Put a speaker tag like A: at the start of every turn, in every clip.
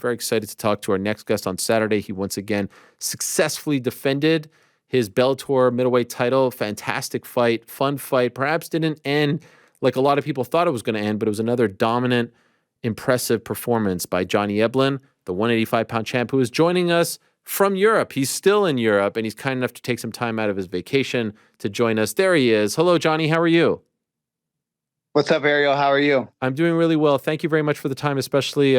A: very excited to talk to our next guest on Saturday. He once again successfully defended his Bellator middleweight title. Fantastic fight, fun fight. Perhaps didn't end like a lot of people thought it was going to end, but it was another dominant, impressive performance by Johnny Eblen, the 185-pound champ, who is joining us from Europe. He's still in Europe, and he's kind enough to take some time out of his vacation to join us. There he is. Hello, Johnny. How are you?
B: What's up, Ariel? How are you?
A: I'm doing really well. Thank you very much for the time, especially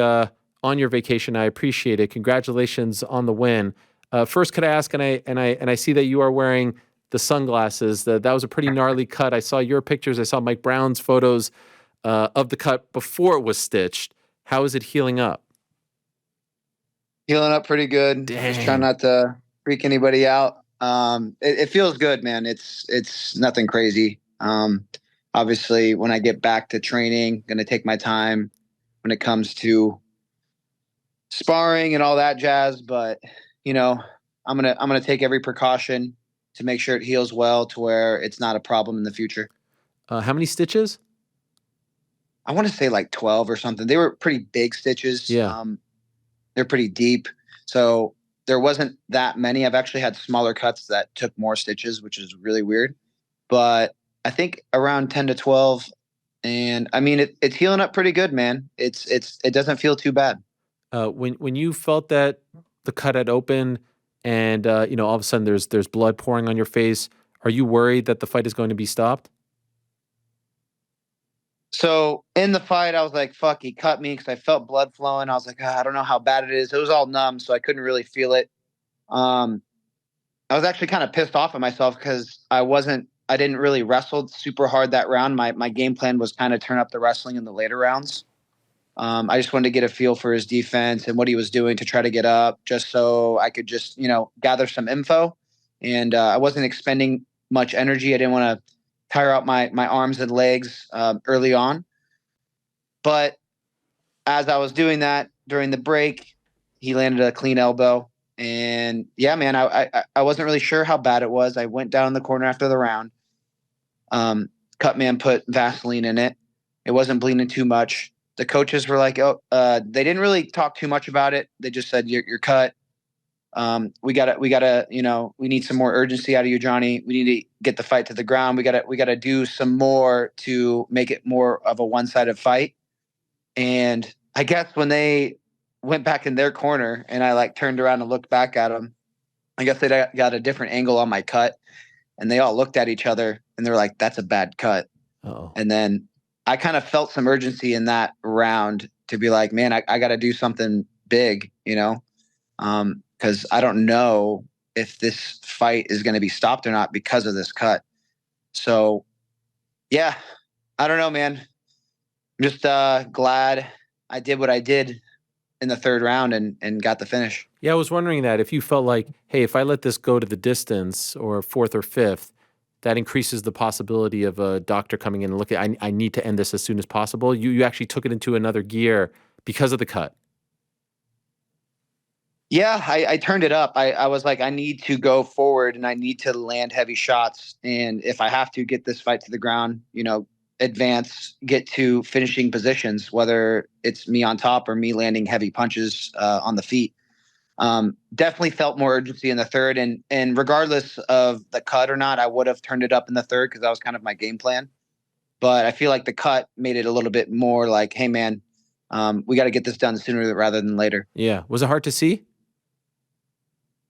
A: on your vacation. I appreciate it. Congratulations on the win. First, could I ask, and I see that you are wearing the sunglasses. That was a pretty gnarly cut. I saw your pictures. I saw Mike Brown's photos of the cut before it was stitched. How is it healing up?
B: Healing up pretty good.
A: Dang.
B: Just trying not to freak anybody out. It feels good, man. It's nothing crazy. Obviously, when I get back to training, going to take my time when it comes to sparring and all that jazz. But I'm gonna take every precaution to make sure it heals well to where it's not a problem in the future.
A: How many stitches?
B: I want to say like 12 or something. They were pretty big stitches.
A: Yeah.
B: They're pretty deep, so there wasn't that many. I've actually had smaller cuts that took more stitches, which is really weird. But I think around 10 to 12. And I mean, it's healing up pretty good, man. It doesn't feel too bad.
A: When you felt that the cut had opened and, all of a sudden there's blood pouring on your face, are you worried that the fight is going to be stopped?
B: So in the fight, I was like, fuck, he cut me because I felt blood flowing. I was like, I don't know how bad it is. It was all numb, so I couldn't really feel it. I was actually kind of pissed off at myself because I didn't really wrestle super hard that round. My game plan was kind of turn up the wrestling in the later rounds. I just wanted to get a feel for his defense and what he was doing to try to get up, just so I could just, gather some info. And I wasn't expending much energy. I didn't want to tire out my arms and legs early on. But as I was doing that during the break, he landed a clean elbow. And yeah, man, I wasn't really sure how bad it was. I went down in the corner after the round. Cutman put Vaseline in it. It wasn't bleeding too much. The coaches were like, they didn't really talk too much about it. They just said, you're cut. We gotta, we need some more urgency out of you, Johnny. We need to get the fight to the ground. We gotta do some more to make it more of a one-sided fight. And I guess when they went back in their corner and I turned around and looked back at them, I guess they got a different angle on my cut, and they all looked at each other and they were like, that's a bad cut.
A: Uh-oh.
B: And then I kind of felt some urgency in that round to be like, man, I got to do something big, because I don't know if this fight is going to be stopped or not because of this cut. So yeah, I don't know, man. I'm just glad I did what I did in the third round and got the finish.
A: Yeah, I was wondering that if you felt like, hey, if I let this go to the distance or fourth or fifth, that increases the possibility of a doctor coming in and looking, I need to end this as soon as possible. You actually took it into another gear because of the cut.
B: Yeah, I turned it up. I was like, I need to go forward and I need to land heavy shots. And if I have to get this fight to the ground, advance, get to finishing positions, whether it's me on top or me landing heavy punches on the feet. Definitely felt more urgency in the third. And regardless of the cut or not, I would have turned it up in the third because that was kind of my game plan. But I feel like the cut made it a little bit more like, hey, man, we got to get this done sooner rather than later.
A: Yeah. Was it hard to see?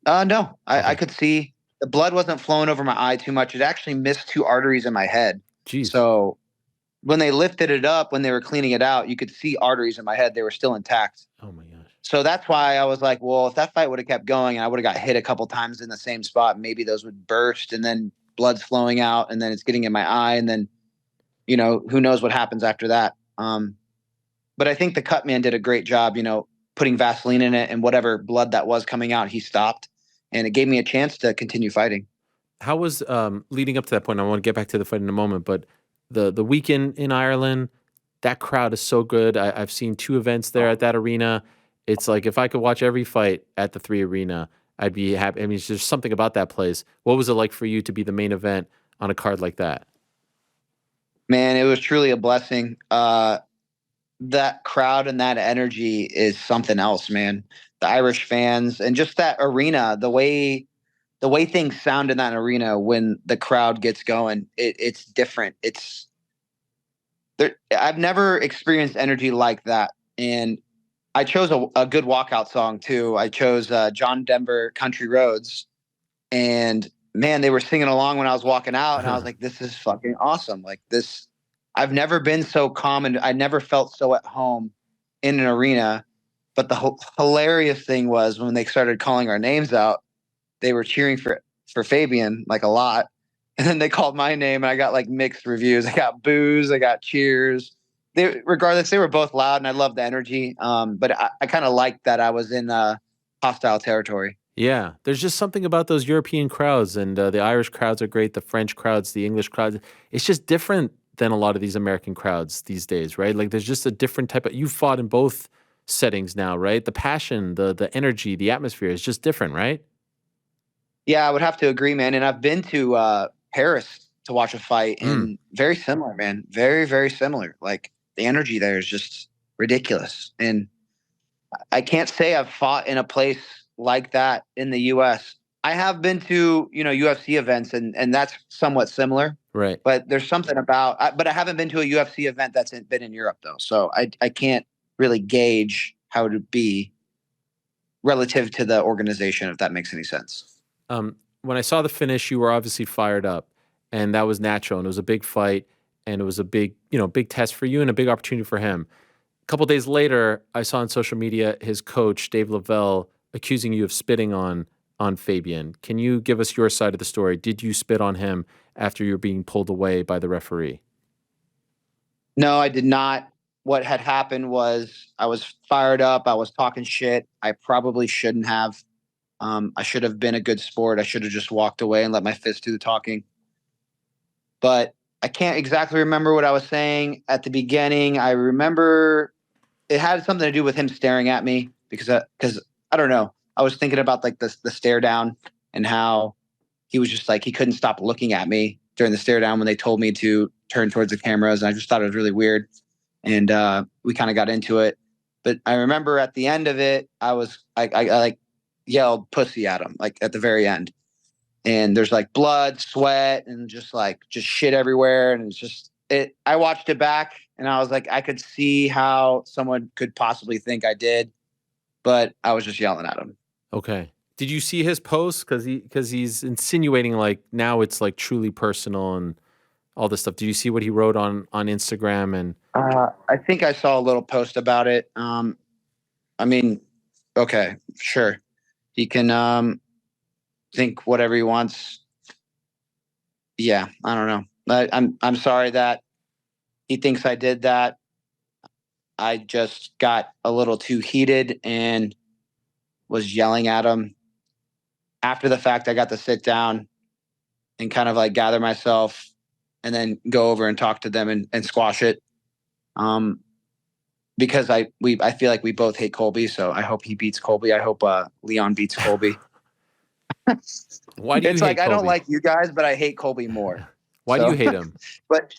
B: No, I could see the blood wasn't flowing over my eye too much. It actually missed two arteries in my head.
A: Jeez.
B: So when they lifted it up, when they were cleaning it out, you could see arteries in my head. They were still intact.
A: Oh my gosh.
B: So that's why I was like, well, if that fight would have kept going and I would have got hit a couple times in the same spot, maybe those would burst and then blood's flowing out and then it's getting in my eye. And then, who knows what happens after that. But I think the cut man did a great job, putting Vaseline in it, and whatever blood that was coming out, he stopped. And it gave me a chance to continue fighting.
A: How was leading up to that point? I want to get back to the fight in a moment, but the weekend in Ireland, that crowd is so good. I've seen two events there at that arena. It's like if I could watch every fight at the 3 Arena, I'd be happy. I mean, there's something about that place. What was it like for you to be the main event on a card like that?
B: Man, it was truly a blessing. that crowd and that energy is something else, man. The Irish fans and just that arena, the way things sound in that arena when the crowd gets going, it's different. It's there. I've never experienced energy like that, and I chose a good walkout song too. I chose John Denver Country Roads, and man, they were singing along when I was walking out, and I was like, "This is fucking awesome!" Like this, I've never been so calm, and I never felt so at home in an arena. But the hilarious thing was when they started calling our names out, they were cheering for Fabian like a lot, and then they called my name, and I got like mixed reviews. I got boos, I got cheers. Regardless, they were both loud, and I loved the energy. But I kind of liked that I was in hostile territory.
A: Yeah, there's just something about those European crowds, and the Irish crowds are great, the French crowds, the English crowds. It's just different than a lot of these American crowds these days, right? Like there's just a different type of. You fought in both settings now, right? The passion, the energy, the atmosphere is just different, right?
B: Yeah, I would have to agree, man. And I've been to Paris to watch a fight,
A: Mm,
B: and very similar, man. Very, very similar. Like the energy there is just ridiculous. And I can't say I've fought in a place like that in the U.S. I have been to, UFC events, and that's somewhat similar.
A: right.
B: But there's something about, but I haven't been to a UFC event that's been in Europe though, so I can't really gauge how it would be relative to the organization, if that makes any sense.
A: When I saw the finish, you were obviously fired up, and that was natural. And it was a big fight, and it was a big, big test for you and a big opportunity for him. A couple days later, I saw on social media his coach Dave Lavelle accusing you of spitting on Fabian. Can you give us your side of the story? Did you spit on him after you were being pulled away by the referee?
B: No, I did not. What had happened was I was fired up. I was talking shit. I probably shouldn't have. I should have been a good sport. I should have just walked away and let my fist do the talking. But I can't exactly remember what I was saying at the beginning. I remember it had something to do with him staring at me because I don't know. I was thinking about like the stare down and how he was just like he couldn't stop looking at me during the stare down when they told me to turn towards the cameras, and I just thought it was really weird. And we kind of got into it. But I remember at the end of it, I like yelled pussy at him, like at the very end. And there's like blood, sweat, and just shit everywhere. And it's just it. I watched it back, and I was like, I could see how someone could possibly think I did, but I was just yelling at him.
A: Okay. Did you see his post? Because he's insinuating like now it's like truly personal and all this stuff. Did you see what he wrote on Instagram? And
B: I think I saw a little post about it. I mean, okay, sure, he can think whatever he wants. Yeah, I don't know. I'm sorry that he thinks I did that. I just got a little too heated and was yelling at him. After the fact, I got to sit down and kind of like gather myself and then go over and talk to them and squash it. Um, because I feel like we both hate Colby, so I hope he beats Colby. I hope Leon beats Colby.
A: why do you
B: It's like
A: hate
B: I don't
A: Colby?
B: like you guys, but I hate Colby more.
A: Why do you
B: So,
A: hate him?
B: but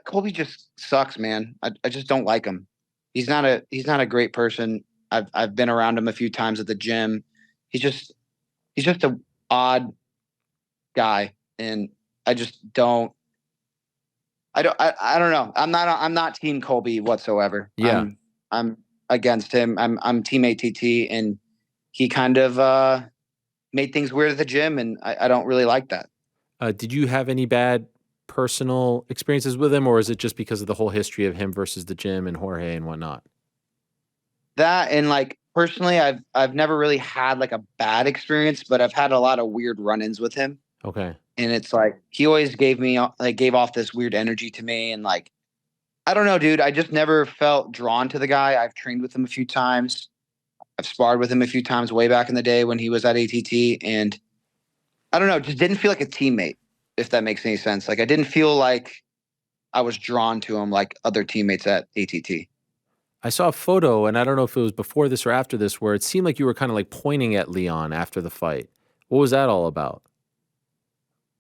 B: Colby just sucks, man. I just don't like him. He's not a great person. I've been around him a few times at the gym. He's just he's just a odd guy, and I just don't. I don't know. I'm not team Colby whatsoever.
A: Yeah.
B: I'm against him. I'm team ATT, and he kind of made things weird at the gym, and I don't really like that.
A: Did you have any bad personal experiences with him, or is it just because of the whole history of him versus the gym and Jorge and whatnot?
B: That and like personally, I've never really had like a bad experience, but I've had a lot of weird run-ins with him.
A: Okay.
B: And it's like he always gave off this weird energy to me, and like I don't know, dude. I just never felt drawn to the guy. I've trained with him a few times. I've sparred with him a few times way back in the day when he was at ATT, and I don't know, just didn't feel like a teammate, if that makes any sense. Like I didn't feel like I was drawn to him like other teammates at ATT.
A: I saw a photo, and I don't know if it was before this or after this, where it seemed like you were kind of like pointing at Leon after the fight. What was that all about?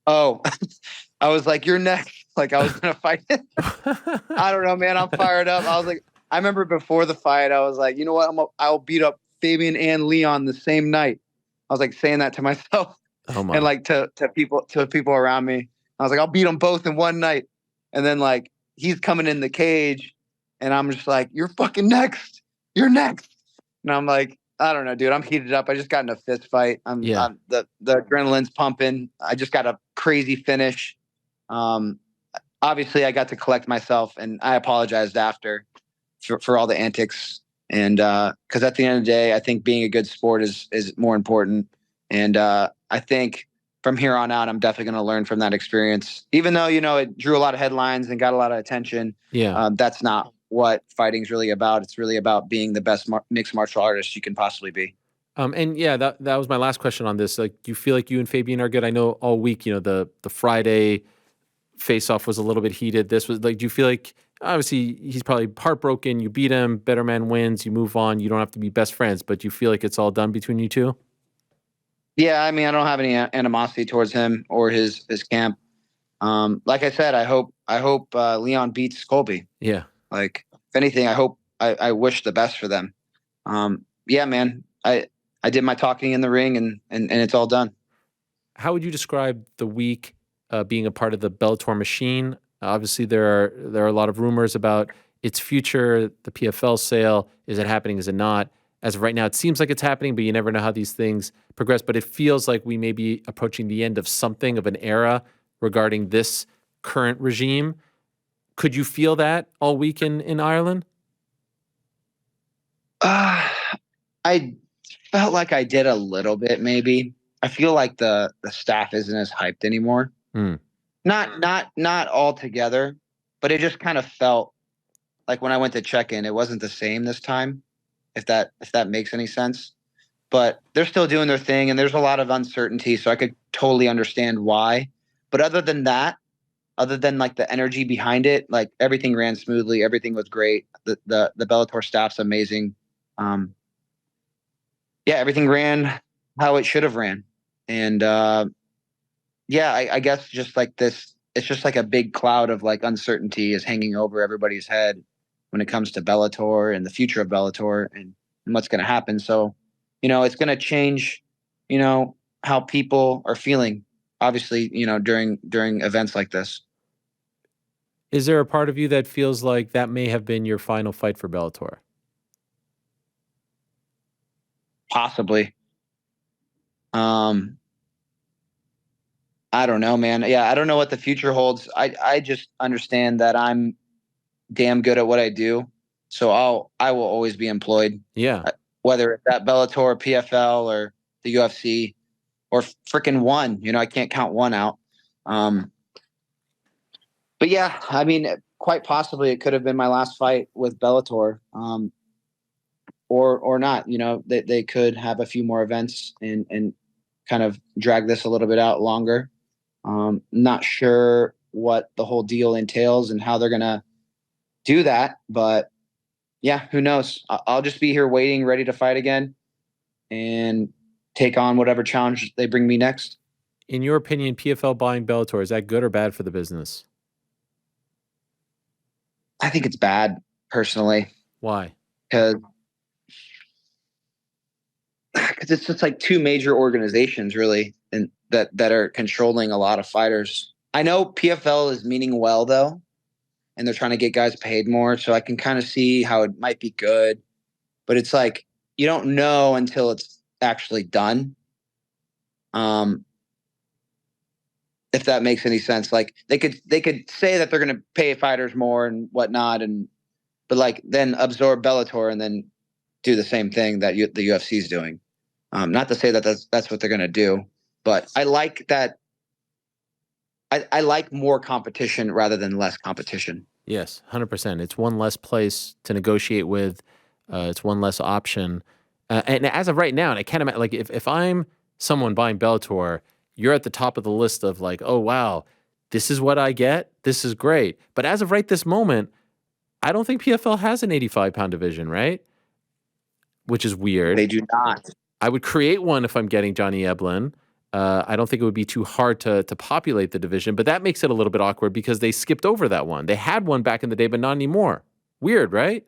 B: Oh, I was like, you're next. Like I was gonna fight. I don't know, man. I'm fired up. I was like, I remember before the fight, I was like, you know what? I'll beat up Fabian and Leon the same night. I was like saying that to myself
A: Oh
B: and
A: my.
B: like to people around me. I was like, I'll beat them both in one night. And then like he's coming in the cage, and I'm just like, you're fucking next. You're next. And I'm like, I don't know, dude. I'm heated up. I just got in a fist fight.
A: Yeah.
B: I'm the adrenaline's pumping. I just got a crazy finish. Um, Obviously I got to collect myself, and I apologized after for all the antics. And because at the end of the day, I think being a good sport is more important. And I think from here on out, I'm definitely going to learn from that experience. Even though it drew a lot of headlines and got a lot of attention,
A: Yeah.
B: that's not what fighting's really about. It's really about being the best mixed martial artist you can possibly be.
A: And yeah, that was my last question on this. Like, do you feel like you and Fabian are good? I know all week, the Friday face off was a little bit heated. This was like, do you feel like obviously he's probably heartbroken, you beat him, better man wins, you move on, you don't have to be best friends, but do you feel like it's all done between you two?
B: Yeah, I mean, I don't have any animosity towards him or his camp. Like I said, I hope Leon beats Colby.
A: Yeah.
B: Like, if anything, I wish the best for them. Yeah, man, I did my talking in the ring, and it's all done.
A: How would you describe the week being a part of the Bellator machine? Obviously, there are a lot of rumors about its future, the PFL sale. Is it happening? Is it not? As of right now, it seems like it's happening, but you never know how these things progress. But it feels like we may be approaching the end of something of an era regarding this current regime. Could you feel that all week in Ireland?
B: Uh, I felt like I did a little bit, maybe. I feel like the staff isn't as hyped anymore.
A: Hmm.
B: Not altogether, but it just kind of felt like when I went to check in, it wasn't the same this time. If that makes any sense. But they're still doing their thing, and there's a lot of uncertainty, so I could totally understand why. But other than that, other than like the energy behind it, like everything ran smoothly, everything was great. The Bellator staff's amazing. Um, yeah, everything ran how it should have ran. And yeah, I guess just like this, it's just like a big cloud of like uncertainty is hanging over everybody's head when it comes to Bellator and the future of Bellator and what's going to happen. So, it's going to change, how people are feeling, obviously, during events like this.
A: Is there a part of you that feels like that may have been your final fight for Bellator?
B: Possibly. Um, I don't know, man. Yeah, I don't know what the future holds. I just understand that I'm damn good at what I do, so I will always be employed,
A: Yeah.
B: whether it's at Bellator, PFL, or the UFC, or freaking one. I can't count one out. Um, but yeah, I mean, quite possibly it could have been my last fight with Bellator, or not. They could have a few more events and kind of drag this a little bit out longer. Not sure what the whole deal entails and how they're gonna do that, but yeah, who knows? I'll just be here waiting, ready to fight again, and take on whatever challenge they bring me next.
A: In your opinion, PFL buying Bellator, is that good or bad for the business?
B: I think it's bad personally
A: Why?
B: because it's just like two major organizations really, and that are controlling a lot of fighters. I know PFL is meaning well though, and they're trying to get guys paid more, so I can kind of see how it might be good, but it's like you don't know until it's actually done. Um, if that makes any sense. Like they could say that they're going to pay fighters more and whatnot, but like then absorb Bellator and then do the same thing that the UFC is doing. Not to say that that's what they're going to do, but I like that. I like more competition rather than less competition.
A: Yes, 100%. It's one less place to negotiate with. It's one less option. And as of right now, and I can't imagine, like, if I'm someone buying Bellator, you're at the top of the list of like, oh, wow, this is what I get. This is great. But as of right this moment, I don't think PFL has an 85-pound division, right? Which is weird.
B: They do not.
A: I would create one if I'm getting Johnny Eblen. I don't think it would be too hard to populate the division, but that makes it a little bit awkward because they skipped over that one. They had one back in the day, but not anymore. Weird, right?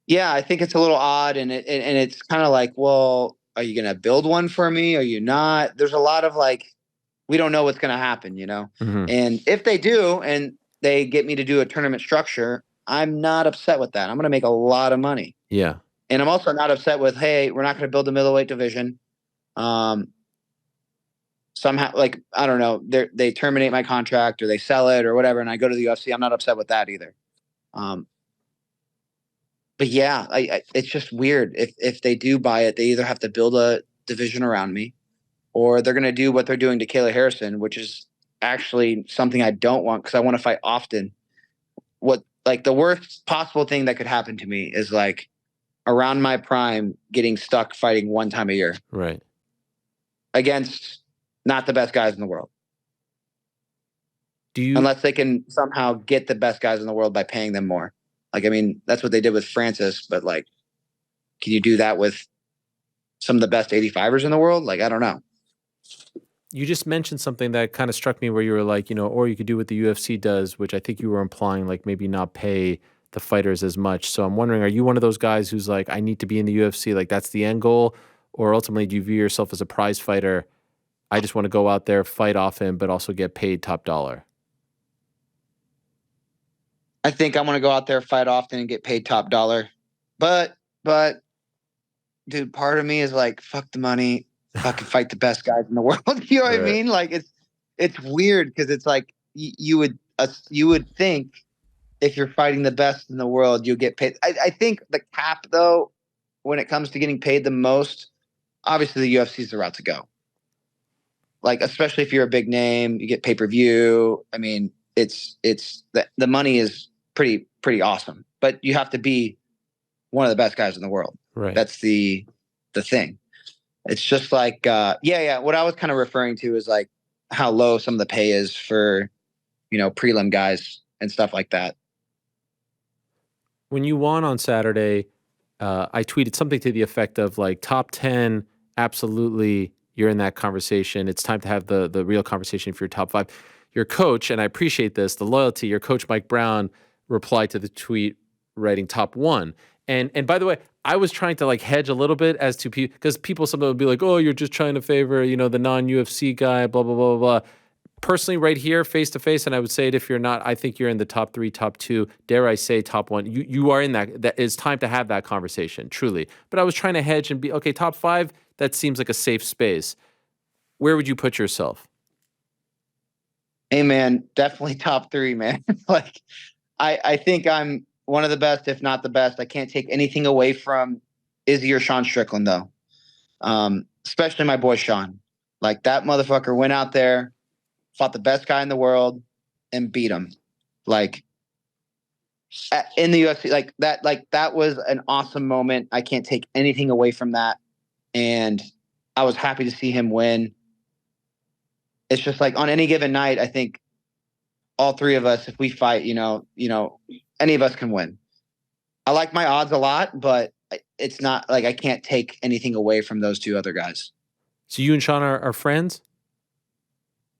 B: Yeah, I think it's a little odd, and it's kind of like, well, are you gonna build one for me? Are you not? There's a lot of like, we don't know what's gonna happen, you know.
A: Mm-hmm.
B: And if they do, and they get me to do a tournament structure, I'm not upset with that. I'm gonna make a lot of money.
A: Yeah.
B: And I'm also not upset with, hey, we're not gonna build a middleweight division. Somehow, like, I don't know, they terminate my contract or they sell it or whatever, and I go to the UFC. I'm not upset with that either. But yeah, it's just weird. If they do buy it, they either have to build a division around me, or they're going to do what they're doing to Kayla Harrison, which is actually something I don't want because I want to fight often. What, like, the worst possible thing that could happen to me is like around my prime getting stuck fighting one time a year.
A: Right.
B: Against not the best guys in the world. Unless they can somehow get the best guys in the world by paying them more. Like, I mean, that's what they did with Francis, but like, can you do that with some of the best 85ers in the world? Like, I don't know.
A: You just mentioned something that kind of struck me where you were like, or you could do what the UFC does, which I think you were implying, like maybe not pay the fighters as much. So I'm wondering, are you one of those guys who's like, I need to be in the UFC, like that's the end goal? Or ultimately, do you view yourself as a prize fighter? I just want to go out there, fight often, but also get paid top dollar.
B: I think I want to go out there, fight often, and get paid top dollar. But, dude, part of me is like, fuck the money, fucking fight the best guys in the world. You know what I mean? Like, it's weird because it's like you would think if you're fighting the best in the world, you'll get paid. I think the cap, though, when it comes to getting paid the most, obviously the UFC is the route to go. Like, especially if you're a big name, you get pay-per-view. I mean, it's the money is pretty awesome, but you have to be one of the best guys in the world.
A: Right.
B: That's the thing. It's just like, yeah. What I was kind of referring to is like how low some of the pay is for, prelim guys and stuff like that.
A: When you won on Saturday, I tweeted something to the effect of like top 10, absolutely, you're in that conversation. It's time to have the real conversation for your top 5. Your coach, and I appreciate this, the loyalty, your coach, Mike Brown, replied to the tweet writing top 1. And by the way, I was trying to like hedge a little bit as to people, because people sometimes would be like, oh, you're just trying to favor, the non-UFC guy, blah, blah, blah, blah. Personally, right here, face to face, and I would say it if you're not, I think you're in the top 3, top 2, dare I say top 1. You are in that. That is time to have that conversation, truly. But I was trying to hedge and be, okay, top 5, that seems like a safe space. Where would you put yourself?
B: Hey, man, definitely top 3, man. Like, I think I'm one of the best, if not the best. I can't take anything away from Izzy or Sean Strickland, though. Especially my boy Sean. Like, that motherfucker went out there, fought the best guy in the world, and beat him. Like, in the UFC, that was an awesome moment. I can't take anything away from that. And I was happy to see him win. It's just like on any given night, I think all 3 of us, if we fight, any of us can win. I like my odds a lot, but it's not like I can't take anything away from those 2 other guys.
A: So you and Sean are friends?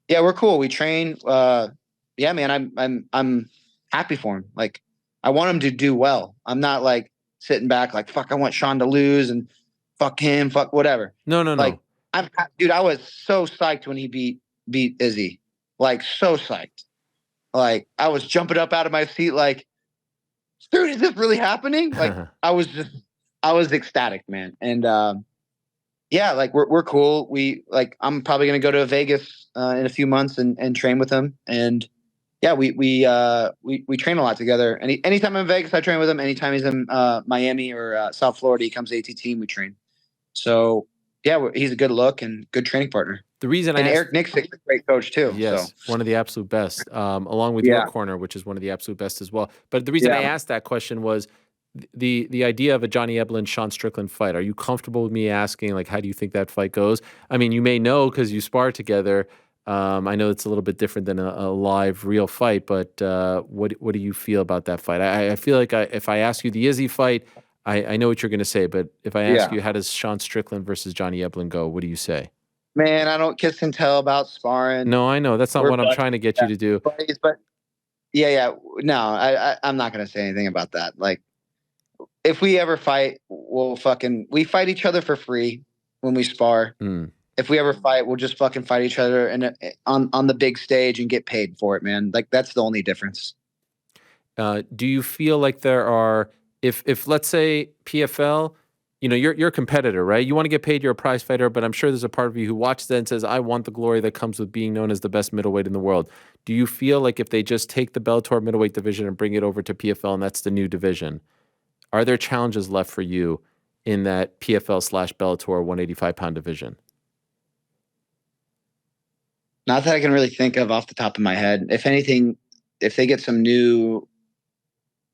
B: Yeah, we're cool. We train. Yeah, man, I'm happy for him. Like, I want him to do well. I'm not like sitting back like, fuck, I want Sean to lose and fuck him, fuck whatever.
A: No.
B: Like, dude, I was so psyched when he beat Izzy. Like, so psyched. Like, I was jumping up out of my seat like, dude, is this really happening? Like, I was ecstatic, man. And yeah, like we're cool. I'm probably gonna go to Vegas in a few months and train with him. And yeah, we train a lot together. Anytime I'm in Vegas, I train with him. Anytime he's in Miami or South Florida, he comes to ATT and we train. So yeah, he's a good look and good training partner.
A: The reason
B: Eric Nixick's a great coach too.
A: Yes,
B: so.
A: One of the absolute best, along with your corner, which is one of the absolute best as well. But the reason I asked that question was the idea of a Johnny Eblen, Sean Strickland fight. Are you comfortable with me asking, like, how do you think that fight goes? I mean, you may know because you spar together. I know it's a little bit different than a live, real fight, but what do you feel about that fight? I feel like if I ask you the Izzy fight, I know what you're going to say, but if I ask you, how does Sean Strickland versus Johnny Eblen go, what do you say?
B: Man, I don't kiss and tell about sparring.
A: No, I know. That's not
B: We're
A: what I'm
B: buddies.
A: trying to get you
B: Yeah,
A: to do.
B: buddies, but yeah. No, I'm not gonna say anything about that. Like, if we ever fight, we fight each other for free when we spar.
A: Hmm.
B: If we ever fight, we'll just fucking fight each other and on the big stage and get paid for it, man. Like that's the only difference.
A: Do you feel like there are, if let's say PFL, you're a competitor, right? You want to get paid, you're a prize fighter, but I'm sure there's a part of you who watches that and says, I want the glory that comes with being known as the best middleweight in the world. Do you feel like if they just take the Bellator middleweight division and bring it over to PFL and that's the new division, are there challenges left for you in that PFL/Bellator 185-pound division?
B: Not that I can really think of off the top of my head. If anything, if they get some new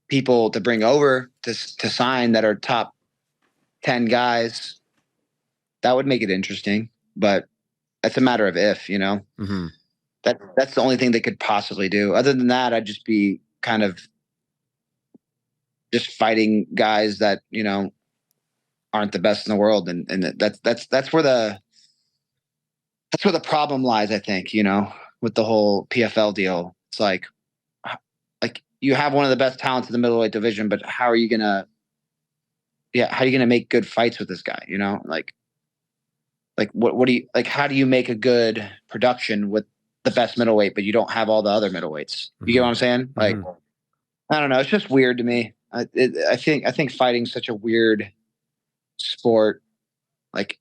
B: people to bring over to sign that are top 10 guys, that would make it interesting. But that's a matter of if,
A: Mm-hmm.
B: That's the only thing they could possibly do. Other than that, I'd just be kind of just fighting guys that, aren't the best in the world. And that's where the problem lies, I think, with the whole PFL deal. It's like you have one of the best talents in the middleweight division, but how are you gonna make good fights with this guy? What do you like? How do you make a good production with the best middleweight, but you don't have all the other middleweights? You get what I'm saying? Like, I don't know. It's just weird to me. I think fighting's such a weird sport. Like,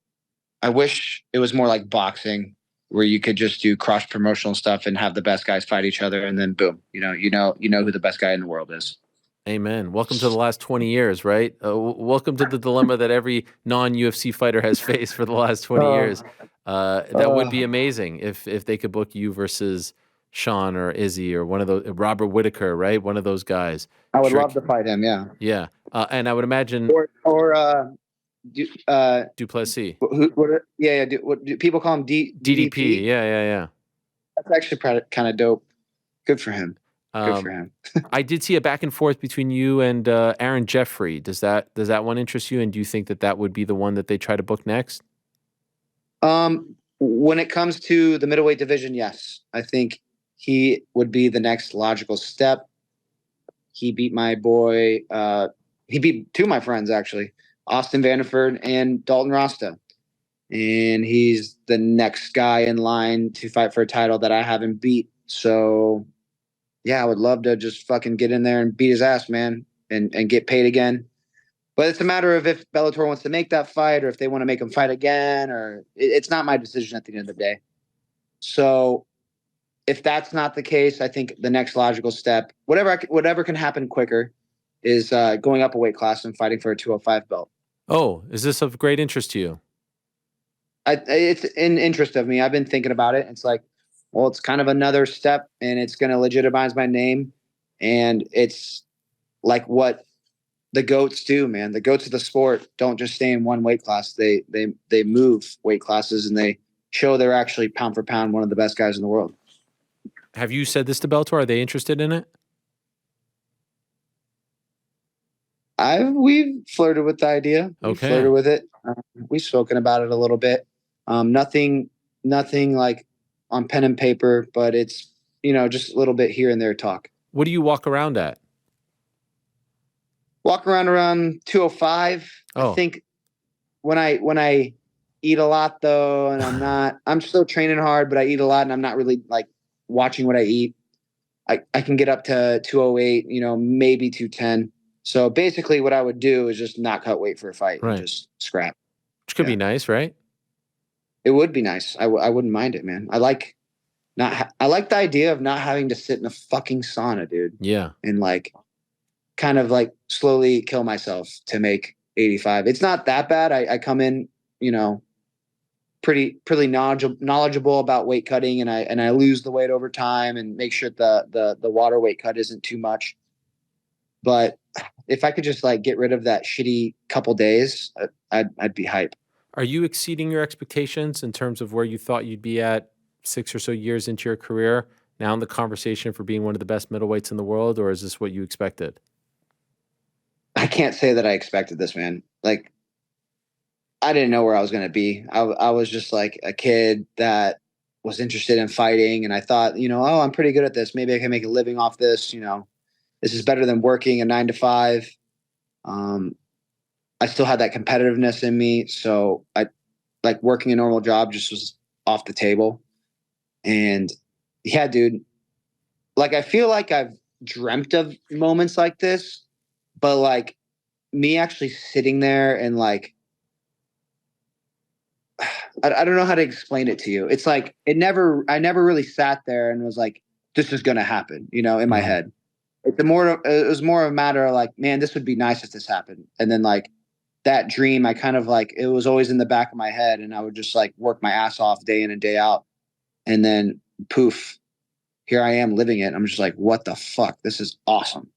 B: I wish it was more like boxing, where you could just do cross promotional stuff and have the best guys fight each other, and then boom, you know who the best guy in the world is.
A: Amen. Welcome to the last 20 years, right? Welcome to the dilemma that every non-UFC fighter has faced for the last 20 years. That would be amazing if they could book you versus Sean or Izzy or one of those, Robert Whitaker, right? One of those guys.
B: I would love to fight him. Yeah.
A: Yeah. And I would imagine Duplessis.
B: What do people call him?
A: DDP. Yeah.
B: That's actually kind of dope. Good for him. Good for him.
A: I did see a back and forth between you and Aaron Jeffrey. Does that one interest you? And do you think that would be the one that they try to book next?
B: When it comes to the middleweight division, yes, I think he would be the next logical step. He beat my boy. He beat two of my friends actually, Austin Vanderford and Dalton Rasta, and he's the next guy in line to fight for a title that I haven't beat. So, yeah, I would love to just fucking get in there and beat his ass, man, and get paid again. But it's a matter of if Bellator wants to make that fight or if they want to make him fight again, or it's not my decision at the end of the day. So if that's not the case, I think the next logical step, whatever can happen quicker, is going up a weight class and fighting for a 205 belt.
A: Oh, is this of great interest to you?
B: It's in interest of me. I've been thinking about it. It's like, well, it's kind of another step, and it's going to legitimize my name, and it's like what the GOATs do, man. The GOATs of the sport don't just stay in one weight class. They move weight classes, and they show they're actually pound for pound one of the best guys in the world.
A: Have you said this to Bellator? Are they interested in it?
B: We've flirted with the idea.
A: Okay.
B: We've flirted with it. We've spoken about it a little bit. Nothing like on pen and paper, but it's, just a little bit here and there talk.
A: What do you walk around at?
B: Walk around 205.
A: Oh.
B: I think when I eat a lot though, and I'm still training hard, but I eat a lot and I'm not really like watching what I eat. I can get up to 208, maybe 210. So basically what I would do is just not cut weight for a fight and just scrap.
A: Which could be nice, right?
B: It would be nice. I wouldn't mind it, man. I like the idea of not having to sit in a fucking sauna, dude.
A: Yeah.
B: And kind of slowly kill myself to make 85. It's not that bad. I come in, pretty knowledgeable about weight cutting, and I lose the weight over time and make sure the water weight cut isn't too much. But if I could just get rid of that shitty couple days, I'd be hype.
A: Are you exceeding your expectations in terms of where you thought you'd be at 6 or so years into your career now in the conversation for being one of the best middleweights in the world, or is this what you expected?
B: I can't say that I expected this, man. I didn't know where I was going to be. I was just like a kid that was interested in fighting. And I thought, oh, I'm pretty good at this. Maybe I can make a living off this. This is better than working a 9 to 5. I still had that competitiveness in me. So I like working a normal job just was off the table. And yeah, dude, like, I feel like I've dreamt of moments like this, but like me actually sitting there and like, I don't know how to explain it to you. It's like, I never really sat there and was like, this is going to happen, in my head. It was more of a matter of like, man, this would be nice if this happened. And then like that dream, I kind of like, it was always in the back of my head, and I would just like work my ass off day in and day out. And then poof, here I am living it. I'm just like, what the fuck? This is awesome.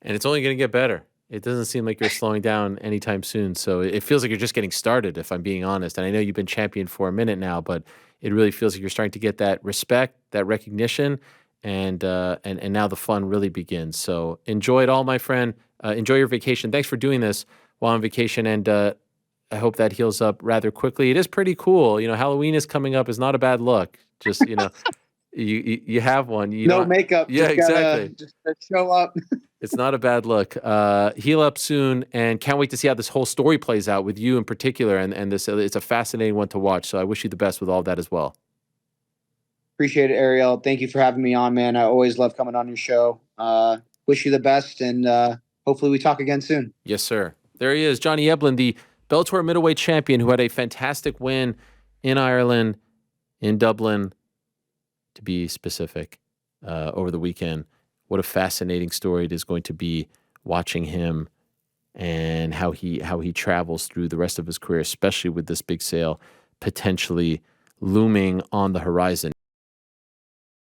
A: And it's only going to get better. It doesn't seem like you're slowing down anytime soon. So it feels like you're just getting started, if I'm being honest. And I know you've been champion for a minute now, but it really feels like you're starting to get that respect, that recognition, and now the fun really begins. So enjoy it all, my friend. Enjoy your vacation. Thanks for doing this while on vacation, and I hope that heals up rather quickly. It is pretty cool. Halloween is coming up. Is not a bad look. Just, you have one.
B: No makeup.
A: Yeah, exactly.
B: Just show up.
A: It's not a bad look. Heal up soon, and can't wait to see how this whole story plays out with you in particular. And this, it's a fascinating one to watch. So I wish you the best with all of that as well.
B: Appreciate it, Ariel. Thank you for having me on, man. I always love coming on your show. Wish you the best, and hopefully we talk again soon.
A: Yes, sir. There he is, Johnny Eblen, the Bellator middleweight champion who had a fantastic win in Ireland, in Dublin, to be specific, over the weekend. What a fascinating story it is going to be watching him and how he travels through the rest of his career, especially with this big sale potentially looming on the horizon.